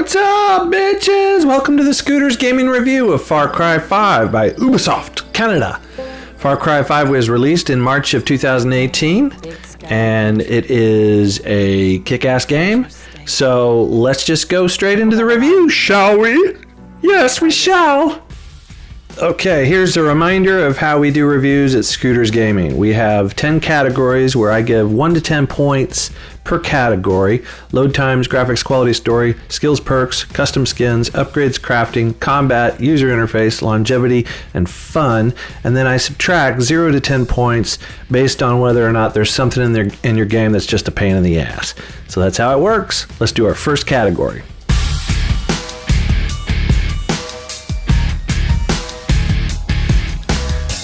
What's up, bitches? Welcome to the Scooters Gaming Review of Far Cry 5 by Ubisoft, Canada. Far Cry 5 was released in March of 2018, and it is a kick-ass game. So let's just go straight into the review, shall we? Yes, we shall. Okay, here's a reminder of how we do reviews at Scooters Gaming. We have 10 categories where I give 1 to 10 points per category. Load times, graphics, quality, story, skills, perks, custom skins, upgrades, crafting, combat, user interface, longevity, and fun. And then I subtract 0 to 10 points based on whether or not there's something in your game that's just a pain in the ass. So that's how it works. Let's do our first category.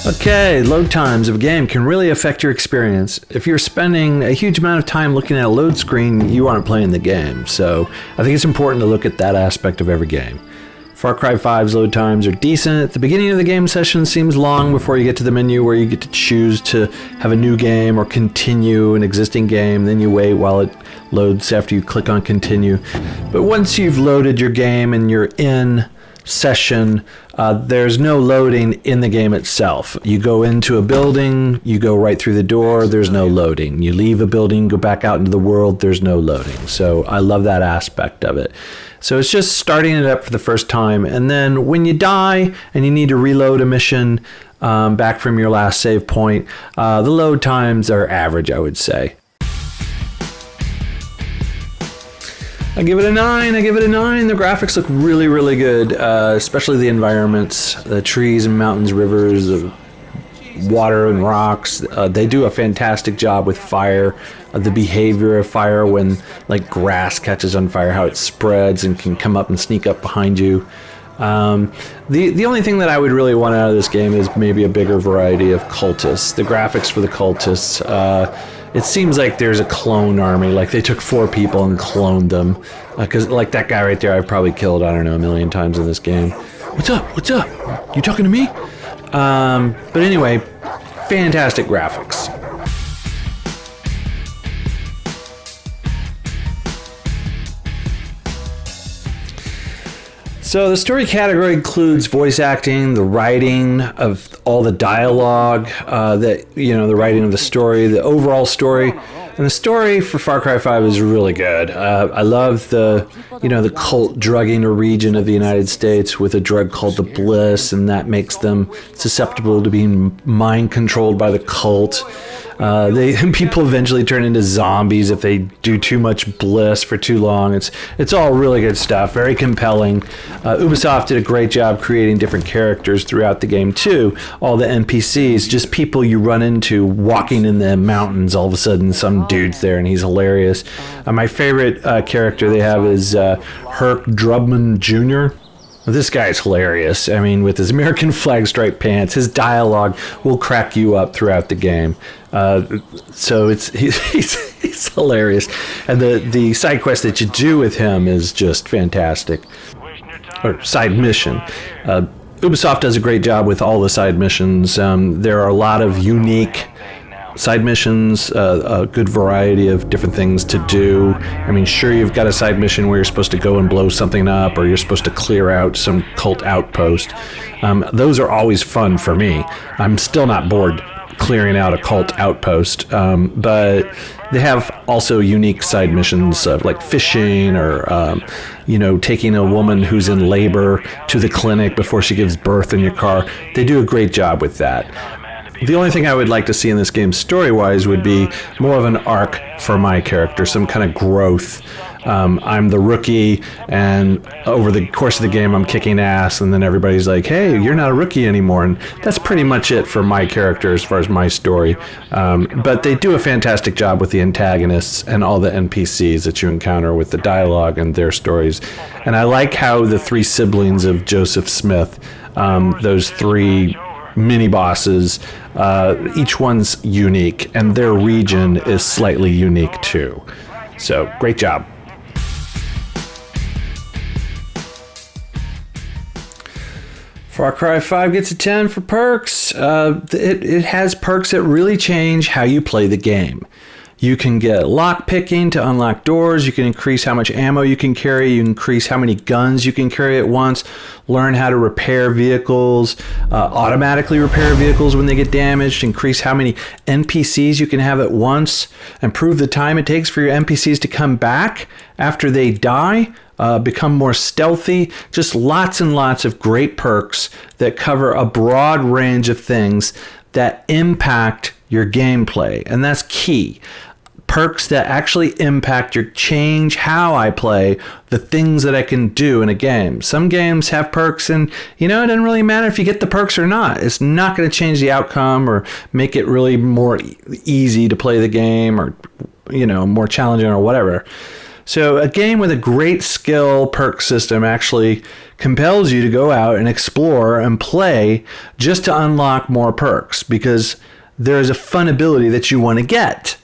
Okay, load times of a game can really affect your experience. If you're spending a huge amount of time looking at a load screen, you aren't playing the game. So I think it's important to look at that aspect of every game. Far Cry 5's load times are decent. The beginning of the game session seems long before you get to the menu where you get to choose to have a new game or continue an existing game. Then you wait while it loads after you click on continue. But once you've loaded your game and you're in session, there's no loading in the game itself. You go into a building, you go right through the door, there's no loading. You leave a building, go back out into the world, there's no loading. So I love that aspect of it. So it's just starting it up for the first time, and then when you die and you need to reload a mission back from your last save point, the load times are average, I would say. I give it a 9. The graphics look really, really good, especially the environments, the trees and mountains, rivers, water and rocks. They do a fantastic job with fire, the behavior of fire when like grass catches on fire, how it spreads and can come up and sneak up behind you. The only thing that I would really want out of this game is maybe a bigger variety of cultists. The graphics for the cultists, it seems like there's a clone army, like they took 4 people and cloned them. Because like that guy right there, I've probably killed, I don't know, a million times in this game. What's up? You talking to me? But anyway, fantastic graphics. So the story category includes voice acting, the writing of all the dialogue, the writing of the story, the overall story. And the story for Far Cry 5 is really good. I love the cult drugging a region of the United States with a drug called the Bliss, and that makes them susceptible to being mind controlled by the cult. People eventually turn into zombies if they do too much bliss for too long. It's all really good stuff, very compelling. Ubisoft did a great job creating different characters throughout the game too. All the NPCs, just people you run into walking in the mountains. All of a sudden, some dude's there and he's hilarious. My favorite character they have is Herc Drubman Jr. This guy is hilarious. I mean, with his American flag striped pants, his dialogue will crack you up throughout the game. So he's hilarious. And the side quest that you do with him is just fantastic. Or side mission. Ubisoft does a great job with all the side missions. There are a lot of unique side missions, a good variety of different things to do. I mean, sure, you've got a side mission where you're supposed to go and blow something up, or you're supposed to clear out some cult outpost. Those are always fun for me. I'm still not bored clearing out a cult outpost, but they have also unique side missions like fishing or taking a woman who's in labor to the clinic before she gives birth in your car. They do a great job with that. The only thing I would like to see in this game story-wise would be more of an arc for my character, some kind of growth. I'm the rookie, and over the course of the game, I'm kicking ass, and then everybody's like, hey, you're not a rookie anymore, and that's pretty much it for my character as far as my story. But they do a fantastic job with the antagonists and all the NPCs that you encounter with the dialogue and their stories. And I like how the 3 siblings of Joseph Smith, those 3 mini bosses, each one's unique, and their region is slightly unique too. So great job. Far Cry 5 gets a 10 for perks. It has perks that really change how you play the game. You can get lock picking to unlock doors. You can increase how much ammo you can carry. You can increase how many guns you can carry at once. Learn how to repair vehicles, automatically repair vehicles when they get damaged. Increase how many NPCs you can have at once. Improve the time it takes for your NPCs to come back after they die. Become more stealthy. Just lots and lots of great perks that cover a broad range of things that impact your gameplay. And that's key. Perks that actually impact your change how I play, the things that I can do in a game. Some games have perks and, it doesn't really matter if you get the perks or not. It's not going to change the outcome or make it really more easy to play the game or, more challenging or whatever. So a game with a great skill perk system actually compels you to go out and explore and play just to unlock more perks because there is a fun ability that you want to get.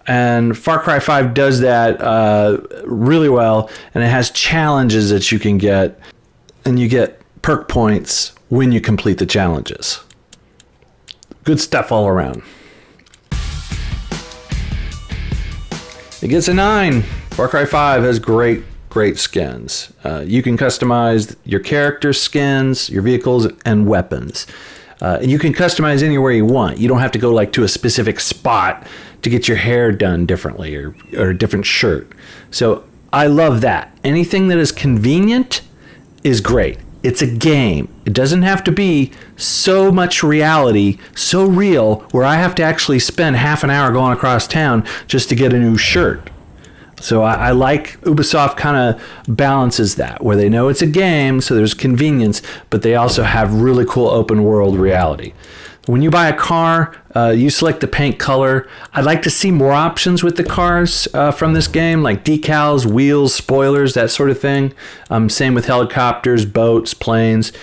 And Far Cry 5 does that really well, and it has challenges that you can get, and you get perk points when you complete the challenges. Good stuff all around. It gets a 9. Far Cry 5 has great skins. You can customize your character's skins, your vehicles, and weapons. And you can customize anywhere you want. You don't have to go to a specific spot to get your hair done differently or a different shirt. So I love that. Anything that is convenient is great. It's a game. It doesn't have to be so much reality, so real, where I have to actually spend half an hour going across town just to get a new shirt. So I like Ubisoft kind of balances that, where they know it's a game, so there's convenience, but they also have really cool open world reality. When you buy a car, you select the paint color. I'd like to see more options with the cars from this game, like decals, wheels, spoilers, that sort of thing. Same with helicopters, boats, planes.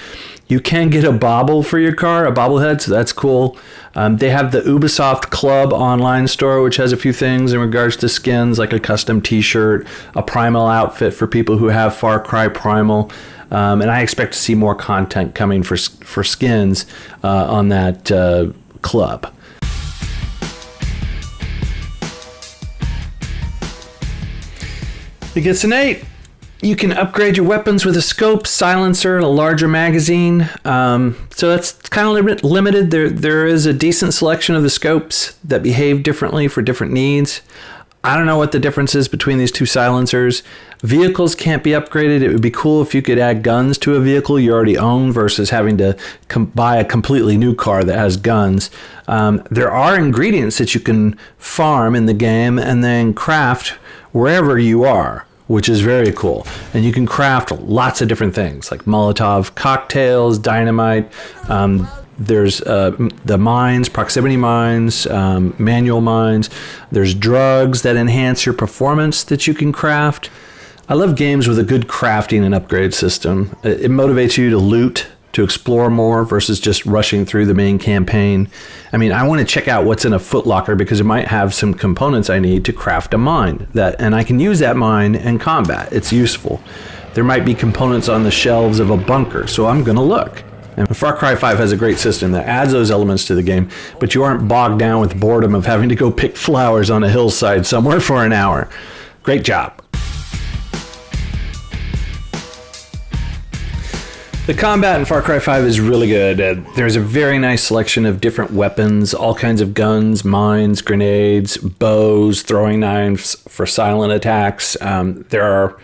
You can get a bobble for your car, a bobblehead, so that's cool. They have the Ubisoft Club online store, which has a few things in regards to skins, like a custom t-shirt, a Primal outfit for people who have Far Cry Primal. And I expect to see more content coming for skins on that club. It gets an 8. You can upgrade your weapons with a scope, silencer, and a larger magazine. So that's kind of limited. There is a decent selection of the scopes that behave differently for different needs. I don't know what the difference is between these two silencers. Vehicles can't be upgraded. It would be cool if you could add guns to a vehicle you already own versus having to buy a completely new car that has guns. There are ingredients that you can farm in the game and then craft wherever you are, which is very cool. And you can craft lots of different things like Molotov cocktails, dynamite. There's the mines, proximity mines, manual mines. There's drugs that enhance your performance that you can craft. I love games with a good crafting and upgrade system. It motivates you to loot, to explore more versus just rushing through the main campaign. I mean, I want to check out what's in a footlocker because it might have some components I need to craft a mine, and I can use that mine in combat. It's useful. There might be components on the shelves of a bunker, so I'm going to look. And Far Cry 5 has a great system that adds those elements to the game, but you aren't bogged down with boredom of having to go pick flowers on a hillside somewhere for an hour. Great job. The combat in Far Cry 5 is really good. There's a very nice selection of different weapons, all kinds of guns, mines, grenades, bows, throwing knives for silent attacks. There are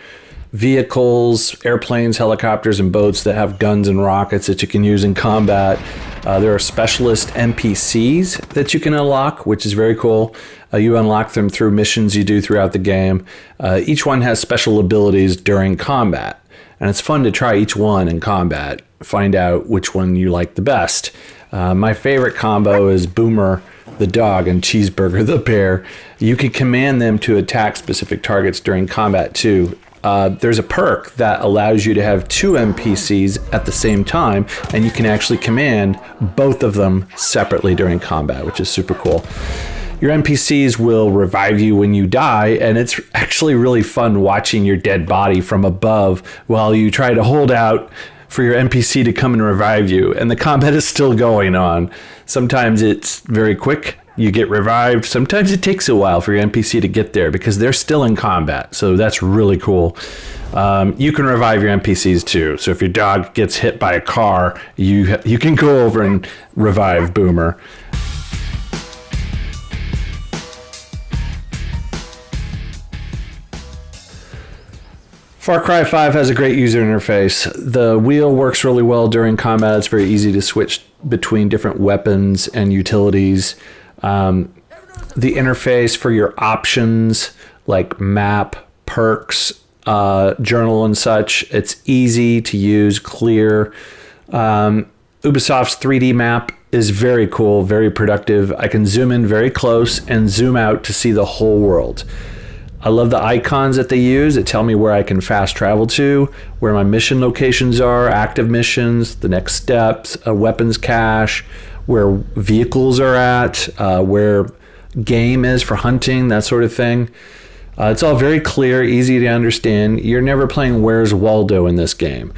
vehicles, airplanes, helicopters, and boats that have guns and rockets that you can use in combat. There are specialist NPCs that you can unlock, which is very cool. You unlock them through missions you do throughout the game. Each one has special abilities during combat. And it's fun to try each one in combat, find out which one you like the best. My favorite combo is Boomer the dog and Cheeseburger the bear. You can command them to attack specific targets during combat too. There's a perk that allows you to have two NPCs at the same time, and you can actually command both of them separately during combat, which is super cool. Your NPCs will revive you when you die, and it's actually really fun watching your dead body from above while you try to hold out for your NPC to come and revive you, and the combat is still going on. Sometimes it's very quick. you get revived. Sometimes it takes a while for your NPC to get there because they're still in combat. So that's really cool. You can revive your NPCs too. So if your dog gets hit by a car, you can go over and revive Boomer. Far Cry 5 has a great user interface. The wheel works really well during combat. It's very easy to switch between different weapons and utilities. The interface for your options like map, perks, journal and such, it's easy to use, clear. Ubisoft's 3D map is very cool, very productive. I can zoom in very close and zoom out to see the whole world. I love the icons that they use that tell me where I can fast travel to, where my mission locations are, active missions, the next steps, a weapons cache, where vehicles are at, where game is for hunting, that sort of thing. It's all very clear, easy to understand. You're never playing Where's Waldo in this game.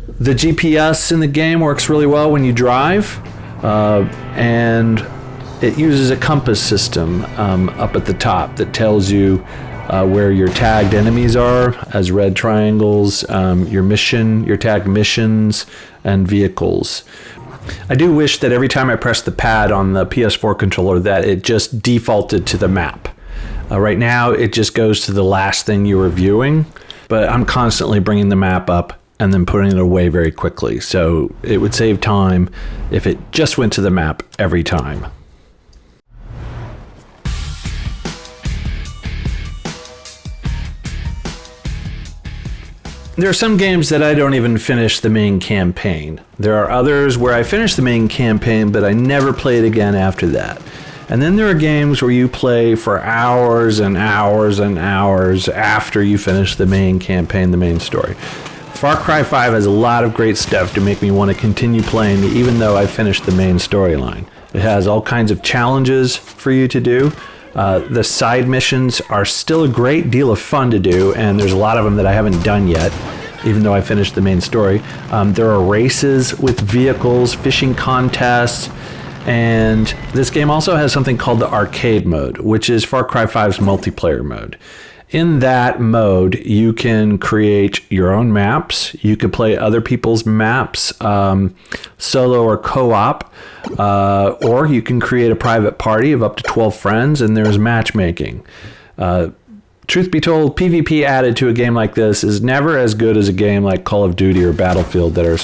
The GPS in the game works really well when you drive, and it uses a compass system up at the top that tells you where your tagged enemies are as red triangles, your tagged missions, and vehicles. I do wish that every time I press the pad on the PS4 controller that it just defaulted to the map. Right now, it just goes to the last thing you were viewing, but I'm constantly bringing the map up and then putting it away very quickly. So it would save time if it just went to the map every time. There are some games that I don't even finish the main campaign. There are others where I finish the main campaign, but I never play it again after that. And then there are games where you play for hours and hours and hours after you finish the main campaign, the main story. Far Cry 5 has a lot of great stuff to make me want to continue playing even though I finished the main storyline. It has all kinds of challenges for you to do. The side missions are still a great deal of fun to do, and there's a lot of them that I haven't done yet, even though I finished the main story. There are races with vehicles, fishing contests, and this game also has something called the arcade mode, which is Far Cry 5's multiplayer mode. In that mode, you can create your own maps. You can play other people's maps, solo or co-op, or you can create a private party of up to 12 friends, and there's matchmaking. Truth be told, PvP added to a game like this is never as good as a game like Call of Duty or Battlefield that are,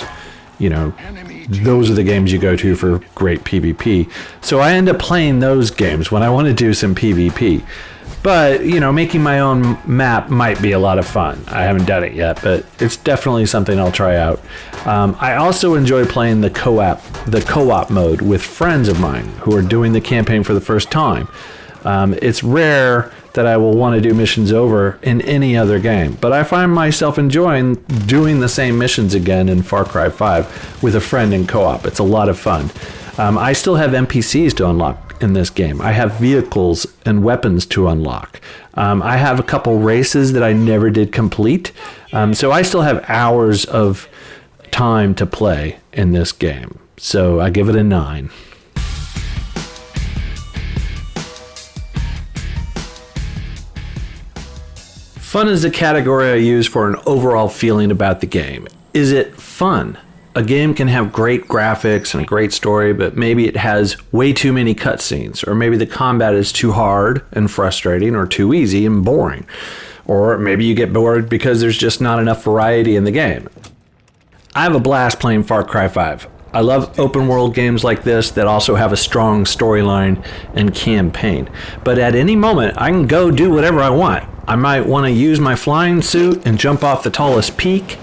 those are the games you go to for great PvP. So I end up playing those games when I want to do some PvP. But, making my own map might be a lot of fun. I haven't done it yet, but it's definitely something I'll try out. I also enjoy playing the co-op mode with friends of mine who are doing the campaign for the first time. It's rare that I will want to do missions over in any other game, but I find myself enjoying doing the same missions again in Far Cry 5 with a friend in co-op. It's a lot of fun. I still have NPCs to unlock in this game. I have vehicles and weapons to unlock. I have a couple races that I never did complete, so I still have hours of time to play in this game. So I give it a 9. Fun is the category I use for an overall feeling about the game. Is it fun? A game can have great graphics and a great story, but maybe it has way too many cutscenes, or maybe the combat is too hard and frustrating, or too easy and boring. Or maybe you get bored because there's just not enough variety in the game. I have a blast playing Far Cry 5. I love open world games like this that also have a strong storyline and campaign. But at any moment, I can go do whatever I want. I might want to use my flying suit and jump off the tallest peak.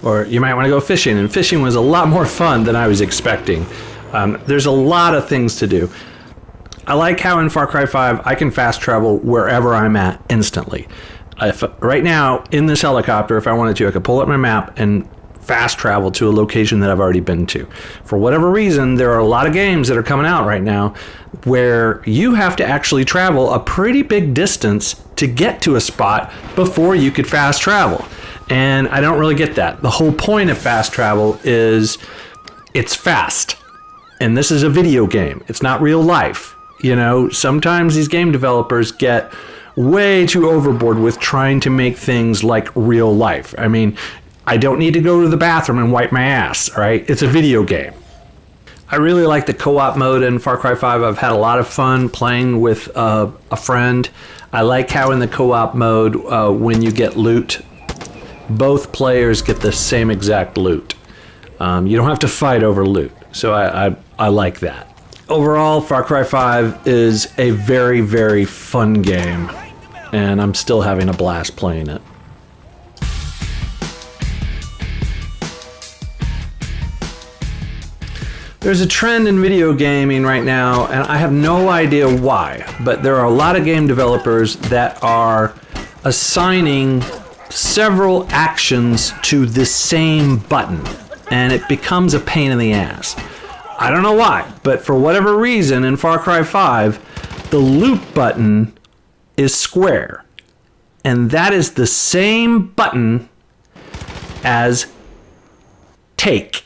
Or you might want to go fishing, and fishing was a lot more fun than I was expecting. There's a lot of things to do. I like how in Far Cry 5 I can fast travel wherever I'm at instantly. Right now, in this helicopter, if I wanted to, I could pull up my map and fast travel to a location that I've already been to. For whatever reason, there are a lot of games that are coming out right now where you have to actually travel a pretty big distance to get to a spot before you could fast travel. And I don't really get that. The whole point of fast travel is it's fast. And this is a video game. It's not real life. You know, sometimes these game developers get way too overboard with trying to make things like real life. I mean, I don't need to go to the bathroom and wipe my ass, all right? It's a video game. I really like the co-op mode in Far Cry 5. I've had a lot of fun playing with a friend. I like how in the co-op mode, when you get loot, both players get the same exact loot. You don't have to fight over loot, so I like that. Overall, Far Cry 5 is a very, very fun game, and I'm still having a blast playing it. There's a trend in video gaming right now, and I have no idea why, but there are a lot of game developers that are assigning several actions to the same button, and it becomes a pain in the ass. I don't know why, but for whatever reason in Far Cry 5, the loot button is square, and that is the same button as take.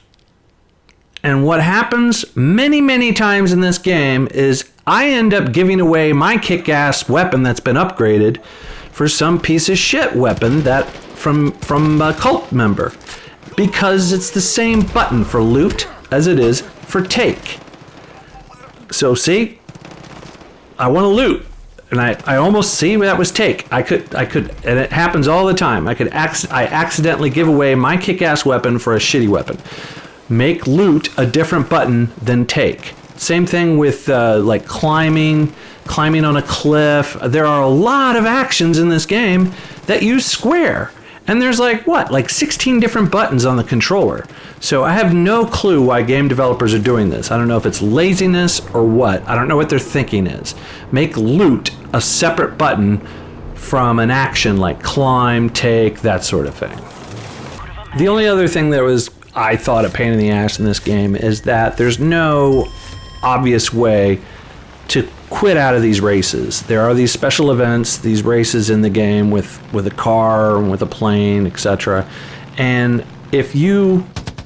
And what happens many, many times in this game is I end up giving away my kick-ass weapon that's been upgraded for some piece of shit weapon that from a cult member, because it's the same button for loot as it is for take. So see, I want to loot, and I almost see that was take. I could, and it happens all the time. I accidentally give away my kick-ass weapon for a shitty weapon. Make loot a different button than take. Same thing with like climbing on a cliff. There are a lot of actions in this game that use square. And there's like 16 different buttons on the controller. So I have no clue why game developers are doing this. I don't know if it's laziness or what. I don't know what their thinking is. Make loot a separate button from an action like climb, take, that sort of thing. The only other thing that was, I thought, a pain in the ass in this game is that there's no obvious way to quit out of these races. There are these special events, these races in the game with a car, with a plane, etc. And if you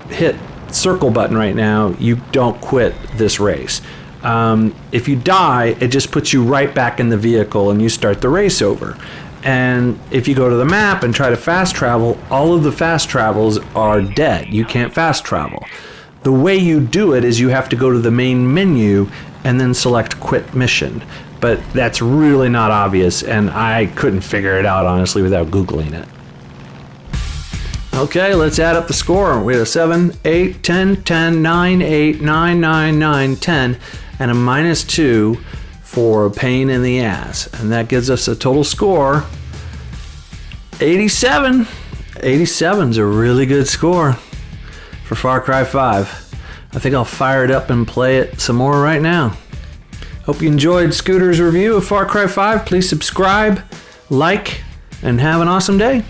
hit circle button right now, you don't quit this race. If you die, it just puts you right back in the vehicle and you start the race over. And if you go to the map and try to fast travel, all of the fast travels are dead. You can't fast travel. The way you do it is you have to go to the main menu and then select quit mission. But that's really not obvious, and I couldn't figure it out, honestly, without Googling it. Okay, let's add up the score. We had a 7, 8, 10, 10, 9, 8, 9, 9, 9, 10, and a -2 for a pain in the ass. And that gives us a total score 87. 87's a really good score for Far Cry 5. I think I'll fire it up and play it some more right now. Hope you enjoyed Scooter's review of Far Cry 5. Please subscribe, like, and have an awesome day.